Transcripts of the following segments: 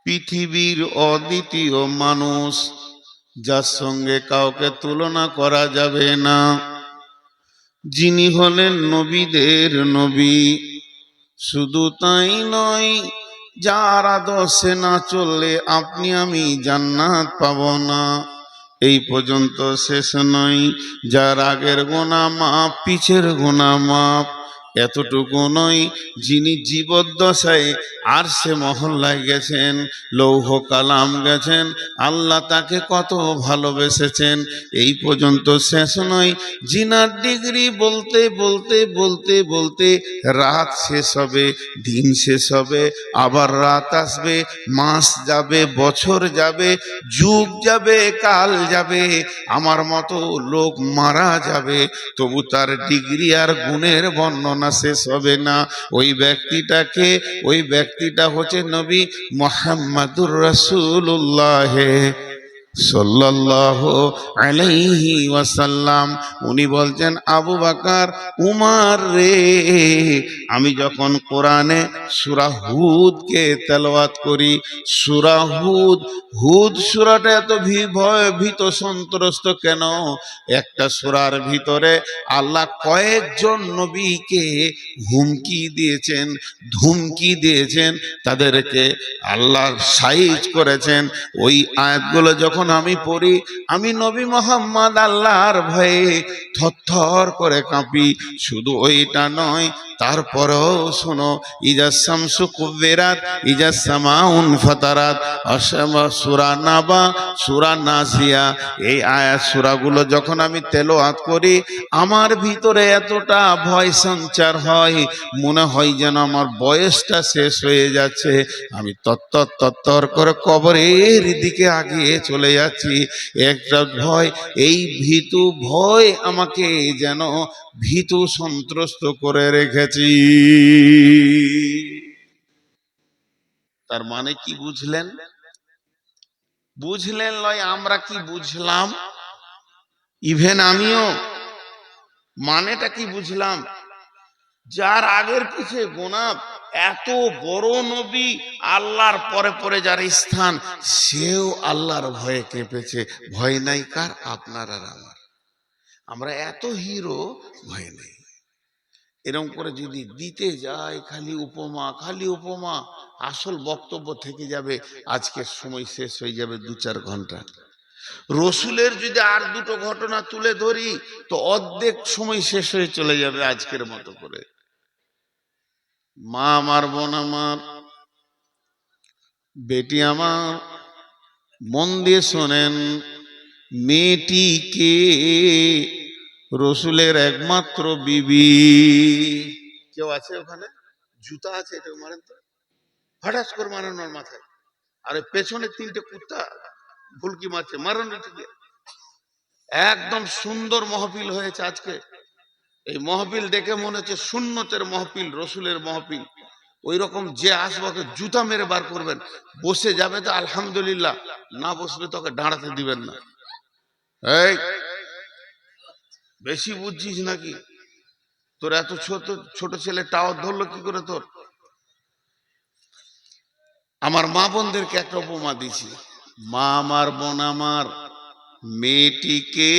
পৃথিবীর অদ্বিতীয় মানুষ, যার সঙ্গে কাউকে তুলনা করা যাবে না, যিনি হলেন নবীদের নবী। শুধু তাই নয়, যার আদর্শে না চললে আপনি আমি জান্নাত পাব না। এই পর্যন্ত শেষ নয়, যার আগের গুনাহ মাপ, পিছের গুনাহ মাপ। এতটুকু নয়, যিনি জীবদ্দশায় আরশে মহল্লায় গেছেন, লৌহ কালাম গেছেন, আল্লাহ তাকে কত ভালোবেসেছেন। এই পর্যন্ত শেষ নয়, জিনার ডিগ্রি বলতে বলতে বলতে বলতে রাত শেষ হবে, দিন শেষ হবে, আবার রাত আসবে, মাস যাবে, বছর যাবে, যুগ যাবে, কাল যাবে, আমার মতো লোক মারা যাবে, তবু তার ডিগ্রি আর গুণের বর্ণনা শেষ হবে না। ওই ব্যক্তিটাকে, ওই ব্যক্তিটা হচ্ছে নবী মুহাম্মাদুর রাসূলুল্লাহ সাল্লাল্লাহু আলাইহি ওয়াসাল্লাম। উনি বলছেন, আবু বকর, উমর রে, আমি যখন কোরআনে সূরা হুদকে তেলাওয়াত করি, সূরা হুদ, হুদ সূরাটা এত ভীত সন্ত্রস্ত কেন? একটা সূরার ভিতরে আল্লাহ কয়েকজন নবীকে হুমকি দিয়েছেন, ধুমকি দিয়েছেন, তাদেরকে আল্লাহ সাইজ করেছেন। ওই আয়াতগুলো যখন আমি পড়ি, আমি নবী মুহাম্মদ আল্লাহর ভয়ে থরথর করে কাঁপি। শুধু ওইটা নয়, তারপরেও শোনো, ইজা শামসু কুব্বিরাত, ইজা সামাউন ফাতারাত, সূরা নাবা, সূরা নাসিয়া, এই আয়াত সূরাগুলো যখন আমি তেলাওয়াত করি, আমার ভিতরে এতটা ভয় সঞ্চার হয়, মনে হয় যেন আমার বয়সটা শেষ হয়ে যাচ্ছে। আমি তত্তর করে কবরের দিকে আগিয়ে চলে যাচ্ছি। একটা ভয়, এই ভীতু ভয় আমাকে যেন ভীতু সন্ত্রস্ত করে রেখেছি। তার মানে কি বুঝলেন? বুঝলেন লয়, আমরা কি বুঝলাম? ইভেন আমিও মানেটা কি বুঝলাম? যার আগের পিছে গোনাপ, এত বড় নবী, আল্লাহর পরে পরে যার স্থান, সেও আল্লাহর ভয়ে কেঁপেছে। ভয় নাই কার? আপনার আর আমার। আমরা এত হিরো, ভয় নেই। এরকম করে যদি দিতে যাই খালি উপমা, খালি উপমা, আসল বক্তব্য থেকে যাবে, আজকের সময় শেষ হয়ে যাবে 2-4 ঘন্টা। রসুলের যদি আর দুটো ঘটনা তুলে ধরি তো অর্ধেক সময় শেষ হয়ে চলে যাবে আজকের মতো করে। মা আমার, বোন আমার, বেটি আমার, মন দিয়ে শোনেন, মেয়েটিকে রসুলের একমাত্র বিবি। কেউ আছে ওখানে? জুতা আছে, এটা মারেন তো, হঠাৎ করে মারেন ওর মাথায়। আরে পেছনে 3টে কুত্তা ভুলকি মারছে, মারেন থেকে। একদম সুন্দর মহফিল হয়েছে আজকে। এই মহফিল দেখে মনে হচ্ছে সুন্নতের মহফিল, রসুলের মহফিল। ওই রকম যে আসবে ওকে জুতা মেরে বার করবেন। বসে যাবে তো আলহামদুলিল্লাহ, না বসবে তোকে দাঁড়াতে দিবেন না। এই বেশি বুঝছিস নাকি? তোর এত ছোট ছোট ছেলে টাওয়ার ধরলো কি করে তোর? আমার মা বোনদেরকে একটা উপমা দিছি। মা আমার, বোন আমার, মেয়েটিকে,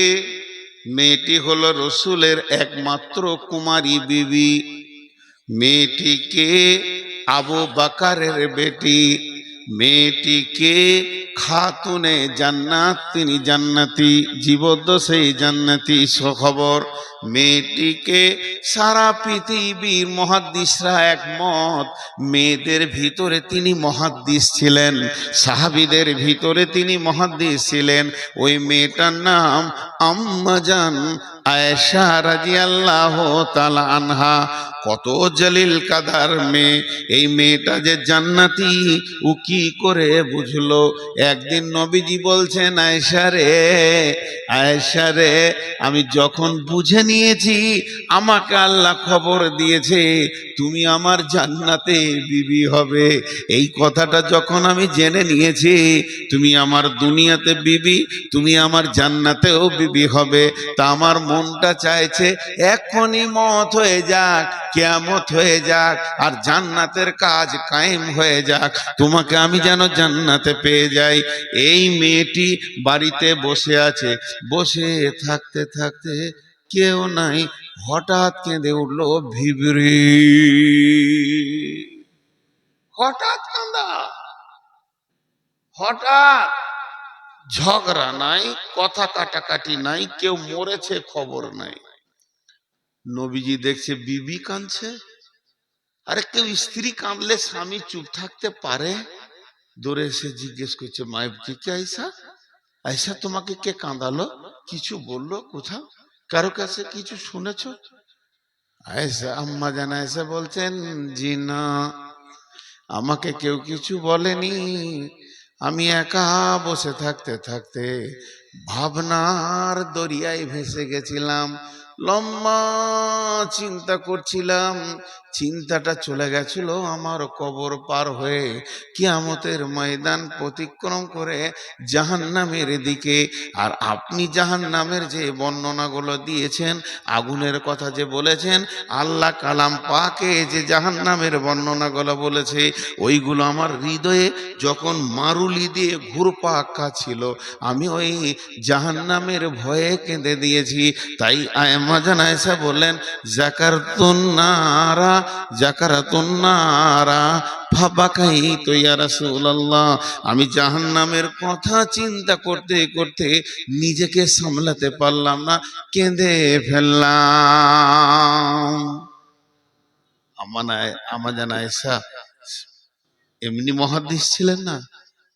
মেয়েটি হলো রসুলের একমাত্র কুমারী বিবি। মেয়েটিকে আবু বকরের বেটি, মেয়েটিকে খাতুনে জান্নাত, তিনি জান্নাতি, জীবদ্দশায় জান্নাতি সুখবর। মেয়েটিকে সারা পৃথিবীর মুহাদ্দিসরা একমত, মেয়েদের ভিতরে তিনি মুহাদ্দিস ছিলেন, সাহাবীদের ভিতরে তিনি মুহাদ্দিস ছিলেন। ওই মেয়েটার নাম আম্মা জান আয়েশা রাদিয়াল্লাহু তাআলা আনহা। কত জলিল কাদার মেয়ে। এই মেয়েটা যে জান্নাতি ও কি করে বুঝলো? একদিন নবীজি বলছেন, আয়েশা রে, আয়েশা রে, আমি যখন বুঝে নিয়েছি, আমাকে আল্লাহ খবর দিয়েছে তুমি আমার জান্নাতে বিবি হবে। এই কথাটা যখন আমি জেনে নিয়েছি, তুমি আমার দুনিয়াতে বিবি, তুমি আমার জান্নাতেও বিবি হবে, তা আমার মনটা চাইছে এখনই মত হয়ে যাক, কিয়ামত হয়ে যাক আর জান্নাতের কাজ কায়েম হয়ে যাক, তোমাকে আমি যেন জান্নাতে পেয়ে যাই। এই মেয়েটি বাড়িতে বসে আছে, বসে থাকতে থাকতে কেউ নাই, হঠাৎ কেঁদে উঠলো ভিবরি। হঠাৎ কাঁদা, হঠাৎ ঝগড়া নাই, কথা কাটাকাটি নাই, কেউ মরেছে খবর নাই। নবীজি দেখছে বিবি কাঁদছে। আরে কেউ স্ত্রী কাঁদলে স্বামী চুপ থাকতে পারে? দৌড়ে এসে জিজ্ঞেস করছে, মাইবকে কে আইসা, আইসা তোমাকে কে কাঁদালো, কিছু বললো কোথাও, কারো কাছে কিছু শুনেছো? আয়েশা আম্মা জান আয়েশা বলছেন, জি না, আমাকে কেউ কিছু বলেনি। আমি একা বসে থাকতে থাকতে ভাবনার দরিয়ায় ভেসে গেছিলাম, লম্বা চিন্তা করছিলাম, চিন্তাটা চলে গেছিল আমার কবর পার হয়ে, কিয়ামতের ময়দান প্রতিক্রম করে জাহান্নামের দিকে। আর আপনি জাহান্নামের যে বর্ণনাগুলো দিয়েছেন, আগুনের কথা যে বলেছেন, আল্লাহ কালাম পাকে যে জাহান্নামের বর্ণনাগুলো বলেছে, ওইগুলো আমার হৃদয়ে যখন মারুলি দিয়ে ঘুরপাক খাচ্ছিল, আমি ওই জাহান্নামের ভয়ে কেঁদে দিয়েছি। তাই আম্মা জান আয়েশা বললেন, জাকারাতুন নারা, জাকারাতুন নারা ফাবাকাইতু ইয়া রাসূলুল্লাহ। আমি জাহান্নামের কথা চিন্তা করতে করতে নিজেকে সামলাতে পারলাম না, কেঁদে ফেললাম। আম্মা জান আয়েশা এমনি মুহাদ্দিস ছিলেন না,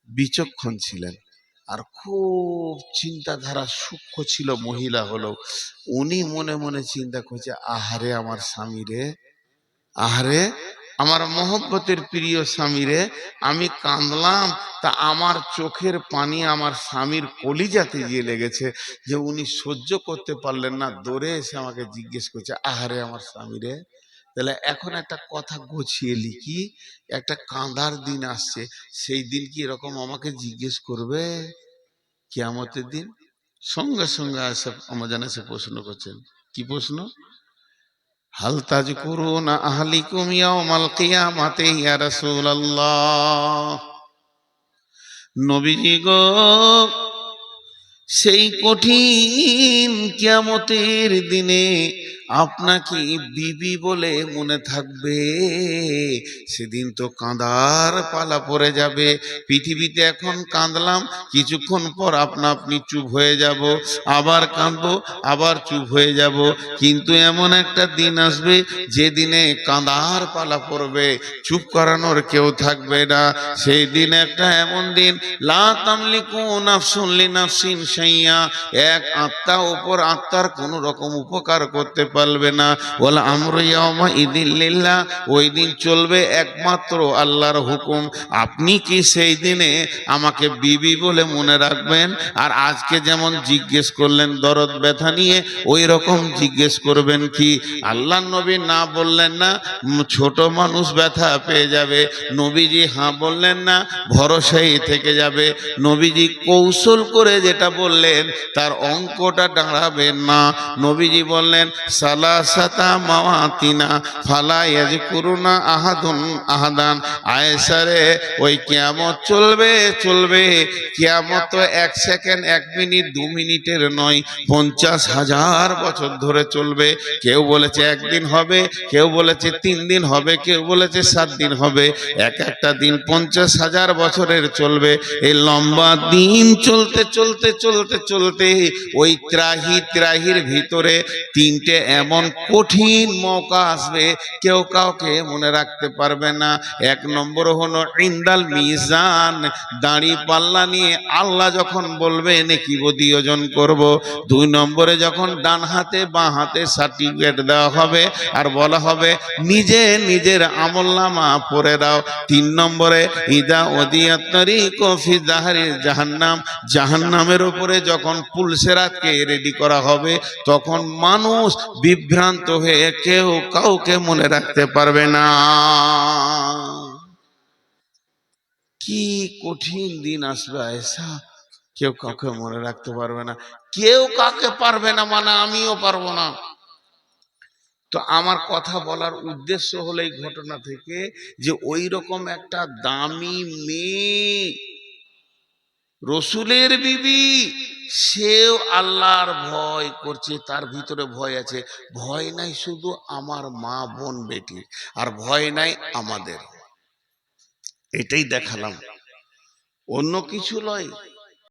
বিচক্ষণ ছিলেন, আর খুব চিন্তাধারা সূক্ষ্ম ছিল মহিলা হলো। উনি মনে মনে চিন্তা করছে, আহারে আমার স্বামী রে, আহারে আমার মহব্বতের প্রিয় স্বামী রে, আমি কাঁদলাম তা আমার চোখের পানি আমার স্বামীর কলিজাতে গিয়ে লেগেছে, যে উনি সহ্য করতে পারলেন না, দৌড়ে এসে আমাকে জিজ্ঞেস করছে, আহারে আমার স্বামী রে। তাহলে এখন একটা কথা গুছিয়ে লিখি, একটা কাঁদার দিন আসছে, সেই দিন কি এরকম আমাকে জিজ্ঞেস করবে কিয়ামতের দিন? সঙ্গে সঙ্গে আসে আমাজন এসে প্রশ্ন করছেন, কি প্রশ্ন? হাল তাযকুরুনা আহলিকুম ইয়াওমাল কিয়ামাতি ইয়া রাসূলুল্লাহ। নবীজি গো, সেই কঠিন কিয়ামতের দিনে আপনাকে বিবি বলে মনে থাকবে? সেদিন তো কাঁদার পালা পড়ে যাবে। পৃথিবীতে এখন কাঁদলাম, কিছুক্ষণ পর আপনা আপনি চুপ হয়ে যাব, আবার কাঁদবো, আবার চুপ হয়ে যাব, কিন্তু এমন একটা দিন আসবে যে দিনে কাঁদার পালা পড়বে, চুপ করানোর কেউ থাকবে না। সেই দিন একটা এমন দিন, লা তামলিকু নাফসুন লিনাফসিন শাইয়া, এক আত্মা উপর আত্মার কোন রকম উপকার করতে পারবে না। ওয়াল আমরু ইয়াওমা ইযিল লিল্লাহ, ওই দিন চলবে একমাত্র আল্লাহর হুকুম। আপনি কি সেই দিনে আমাকে বিবি বলে মনে রাখবেন? আর আজকে যেমন জিজ্ঞেস করলেন দরদ ব্যথা নিয়ে, ওই রকম জিজ্ঞেস করবেন কি? আল্লাহ নবী না বললেন না ছোট মানুষ ব্যথা পেয়ে যাবে, নবীজি হ্যাঁ বললেন না, ভরসাই থেকে যাবে। নবীজি কৌশল করে যেটা বললেন তার অঙ্কটা দাঁড়াবে না। নবীজি বললেন, সালাসাতা মাওয়াতিনা ফালা ইয়াযকুরুনা আহাদুন আহাদান। আয়েশা রে, ওই কিয়ামত চলবে চলবে, কিয়ামত তো 1 সেকেন্ড 1 মিনিট 2 মিনিটের নয়, 50,000 বছর ধরে চলবে। কেউ বলেছে একদিন হবে, কেউ বলেছে 3 দিন হবে, কেউ বলেছে 7 দিন হবে। এক একটা দিন 50,000 বছরের চলবে। এই লম্বা দিন চলতে চলতে চলতে চলতে ওই ত্রাহির ভিতরে 3টে এমন কঠিন মৌকা আসবে, কেউ কাউকে মনে রাখতে পারবে না। 1 নম্বর হলো ইনদাল মিজান, দাঁড়ি পাল্লা নিয়ে আল্লাহ যখন বলবে নেকি বদি ওজন করব। 2 নম্বরে যখন ডান হাতে বাঁ হাতে সার্টিফিকেট দেওয়া হবে আর বলা হবে নিজে নিজের আমলনামা পড়ে দাও। 3 নম্বরে ইদা ওদিয়াত তারিকু ফি যাহরি জাহান্নাম, জাহান্নামের উপরে যখন পুলসেরাতকে রেডি করা হবে, তখন মানুষ বিভ্রান্ত হয়ে কেউ কাউকে মনে রাখতে পারবে না। কি কঠিন দিন আসবে আয়েশা, কেউ কাউকে মনে রাখতে পারবে না। কেউ কাউকে পারবে না মানে আমিও পারবো না। তো আমার কথা বলার উদ্দেশ্য হলো এই ঘটনা থেকে যে ওই রকম একটা দামি মেয়ে রসুলের বিবি, সেও আল্লাহর ভয় করছে, তার ভিতরে ভয় আছে। ভয় নাই শুধু আমার মা বোন বেটি, আর ভয় নাই আমাদের। এটাই দেখালাম, অন্য কিছু নয়।